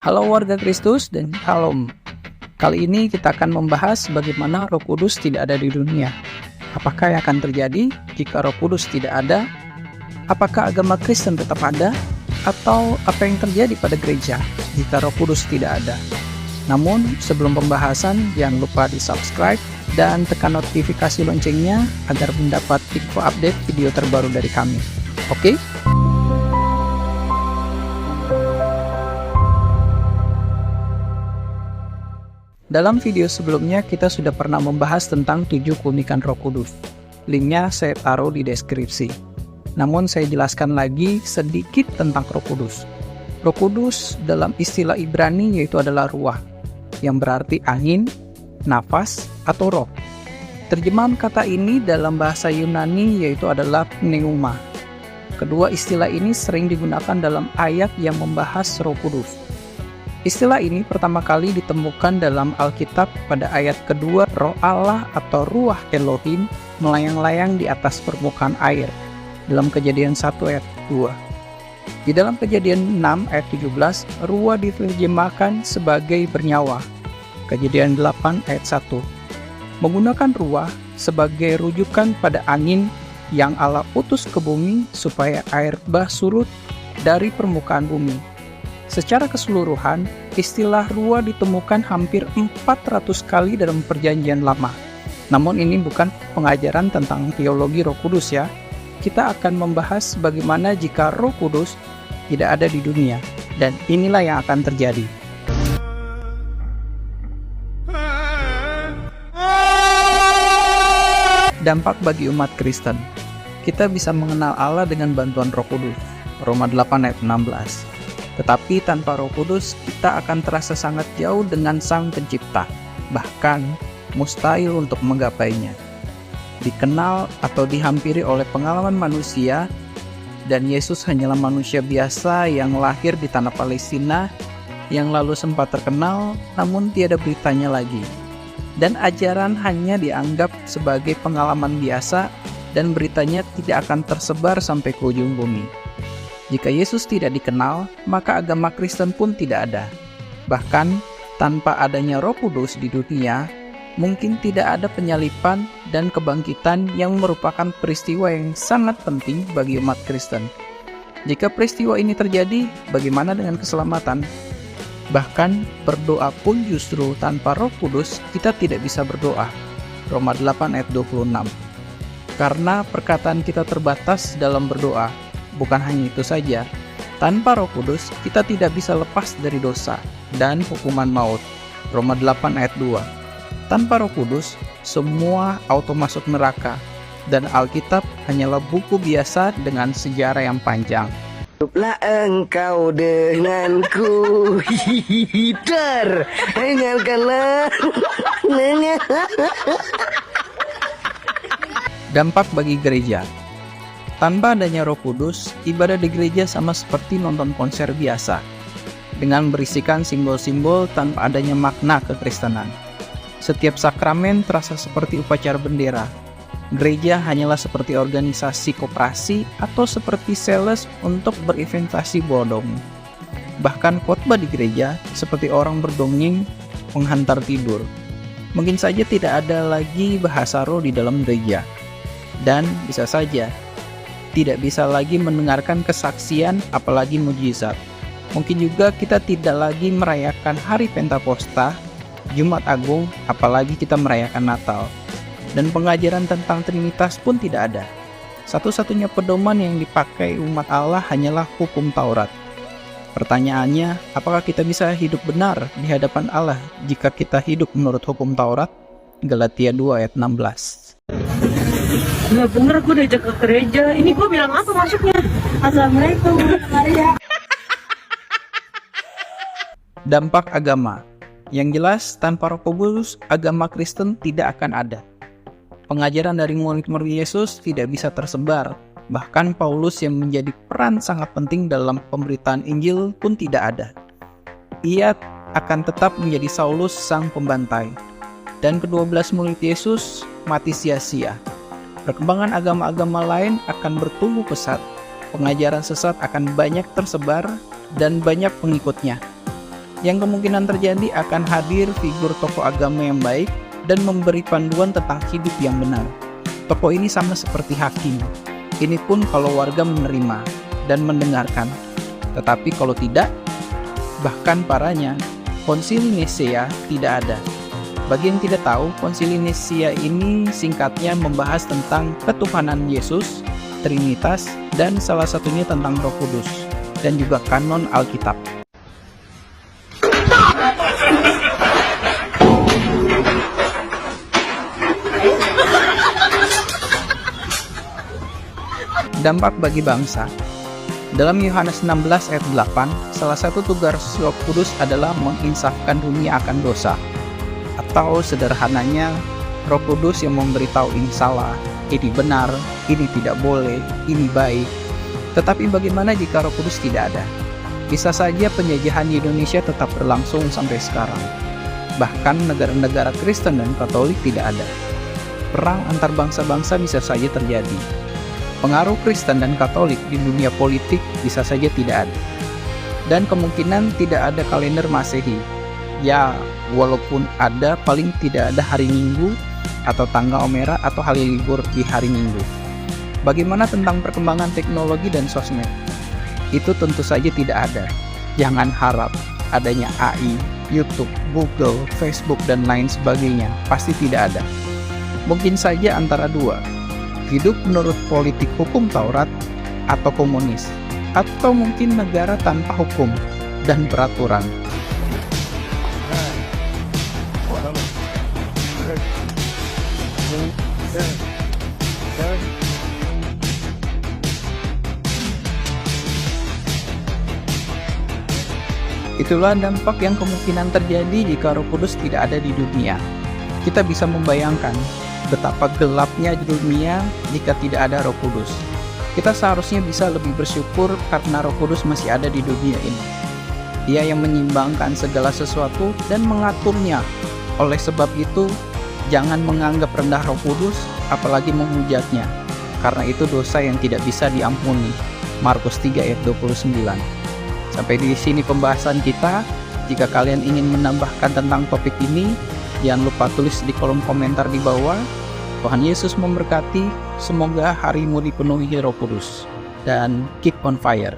Halo warga Kristus dan Shalom. Kali ini kita akan membahas bagaimana Roh Kudus tidak ada di dunia. Apakah yang akan terjadi jika Roh Kudus tidak ada? Apakah agama Kristen tetap ada? Atau apa yang terjadi pada gereja jika Roh Kudus tidak ada? Namun sebelum pembahasan, jangan lupa di-subscribe dan tekan notifikasi loncengnya agar mendapat info update video terbaru dari kami. Oke? Dalam video sebelumnya kita sudah pernah membahas tentang 7 keunikan Roh Kudus. Linknya saya taruh di deskripsi. Namun saya jelaskan lagi sedikit tentang Roh Kudus. Roh Kudus dalam istilah Ibrani yaitu adalah ruah, yang berarti angin, nafas, atau roh. Terjemahan kata ini dalam bahasa Yunani yaitu adalah pneuma. Kedua istilah ini sering digunakan dalam ayat yang membahas Roh Kudus. Istilah ini pertama kali ditemukan dalam Alkitab pada ayat kedua, Roh Allah atau Ruach Elohim melayang-layang di atas permukaan air dalam Kejadian 1 ayat 2. Di dalam Kejadian 6 ayat 17, ruah diterjemahkan sebagai bernyawa. Kejadian 8 ayat 1. Menggunakan ruah sebagai rujukan pada angin yang Allah utus ke bumi supaya air bah surut dari permukaan bumi. Secara keseluruhan, istilah ruah ditemukan hampir 400 kali dalam Perjanjian Lama. Namun ini bukan pengajaran tentang teologi Roh Kudus ya. Kita akan membahas bagaimana jika Roh Kudus tidak ada di dunia, dan inilah yang akan terjadi. Dampak bagi umat Kristen. Kita bisa mengenal Allah dengan bantuan Roh Kudus. Roma 8 ayat 16. Tetapi tanpa Roh Kudus, kita akan terasa sangat jauh dengan Sang Pencipta, bahkan mustahil untuk menggapainya. Dikenal atau dihampiri oleh pengalaman manusia, dan Yesus hanyalah manusia biasa yang lahir di tanah Palestina, yang lalu sempat terkenal, namun tiada beritanya lagi. Dan ajaran hanya dianggap sebagai pengalaman biasa, dan beritanya tidak akan tersebar sampai ke ujung bumi. Jika Yesus tidak dikenal, maka agama Kristen pun tidak ada. Bahkan, tanpa adanya Roh Kudus di dunia, mungkin tidak ada penyalipan dan kebangkitan yang merupakan peristiwa yang sangat penting bagi umat Kristen. Jika peristiwa ini terjadi, bagaimana dengan keselamatan? Bahkan, berdoa pun justru tanpa Roh Kudus, kita tidak bisa berdoa. Roma 8 ayat 26. Karena perkataan kita terbatas dalam berdoa. Bukan hanya itu saja, tanpa Roh Kudus kita tidak bisa lepas dari dosa dan hukuman maut. Roma 8 ayat 2. Tanpa Roh Kudus, semua auto masuk neraka, dan Alkitab hanyalah buku biasa dengan sejarah yang panjang. Hiduplah engkau denganku, dengarkanlah. Dampak bagi gereja. Tanpa adanya Roh Kudus, ibadah di gereja sama seperti nonton konser biasa, dengan berisikan simbol-simbol tanpa adanya makna kekristenan. Setiap sakramen terasa seperti upacara bendera. Gereja hanyalah seperti organisasi koperasi atau seperti sales untuk berinvestasi bodong. Bahkan khotbah di gereja seperti orang berdongeng menghantar tidur. Mungkin saja tidak ada lagi bahasa roh di dalam gereja. Dan bisa saja tidak bisa lagi mendengarkan kesaksian, apalagi mujizat. Mungkin juga kita tidak lagi merayakan hari Pentakosta, Jumat Agung, apalagi kita merayakan Natal. Dan pengajaran tentang Trinitas pun tidak ada. Satu-satunya pedoman yang dipakai umat Allah hanyalah hukum Taurat. Pertanyaannya, apakah kita bisa hidup benar di hadapan Allah jika kita hidup menurut hukum Taurat? Galatia 2 ayat 16. Nggak bener, gue diajak ke gereja. Ini gue bilang apa masuknya? Assalamualaikum, Maria. Dampak agama. Yang jelas, tanpa Roh Kudus, agama Kristen tidak akan ada. Pengajaran dari murid-murid Yesus tidak bisa tersebar. Bahkan Paulus yang menjadi peran sangat penting dalam pemberitaan Injil pun tidak ada. Ia akan tetap menjadi Saulus sang pembantai. Dan ke-12 murid Yesus mati sia-sia. Perkembangan agama-agama lain akan bertumbuh pesat, pengajaran sesat akan banyak tersebar, dan banyak pengikutnya. Yang kemungkinan terjadi akan hadir figur tokoh agama yang baik dan memberi panduan tentang hidup yang benar. Tokoh ini sama seperti hakim. Ini pun kalau warga menerima dan mendengarkan. Tetapi kalau tidak, bahkan parahnya, Konsili Nisea tidak ada. Bagi yang tidak tahu, Konsili Nisea ini singkatnya membahas tentang ketuhanan Yesus, Trinitas, dan salah satunya tentang Roh Kudus, dan juga kanon Alkitab. Dampak bagi bangsa. Dalam Yohanes 16 ayat 8, salah satu tugas Roh Kudus adalah menginsafkan dunia akan dosa. Atau sederhananya, Roh Kudus yang memberitahu ini salah, ini benar, ini tidak boleh, ini baik. Tetapi bagaimana jika Roh Kudus tidak ada? Bisa saja penjajahan di Indonesia tetap berlangsung sampai sekarang. Bahkan negara-negara Kristen dan Katolik tidak ada. Perang antar bangsa-bangsa bisa saja terjadi. Pengaruh Kristen dan Katolik di dunia politik bisa saja tidak ada. Dan kemungkinan tidak ada kalender Masehi. Ya, walaupun ada, paling tidak ada hari Minggu atau tanggal merah atau hari libur di hari Minggu. Bagaimana tentang perkembangan teknologi dan sosmed? Itu tentu saja tidak ada. Jangan harap adanya AI, YouTube, Google, Facebook, dan lain sebagainya. Pasti tidak ada. Mungkin saja antara dua. Hidup menurut politik hukum Taurat atau komunis, atau mungkin negara tanpa hukum dan peraturan. Itulah dampak yang kemungkinan terjadi jika Roh Kudus tidak ada di dunia. Kita bisa membayangkan betapa gelapnya dunia jika tidak ada Roh Kudus. Kita seharusnya bisa lebih bersyukur karena Roh Kudus masih ada di dunia ini. Dia yang menyimbangkan segala sesuatu dan mengaturnya. Oleh sebab itu, jangan menganggap rendah Roh Kudus, apalagi menghujatnya. Karena itu dosa yang tidak bisa diampuni. Markus 3 ayat 29. Sampai di sini pembahasan kita. Jika kalian ingin menambahkan tentang topik ini, jangan lupa tulis di kolom komentar di bawah. Tuhan Yesus memberkati. Semoga harimu dipenuhi Roh Kudus. Dan keep on fire.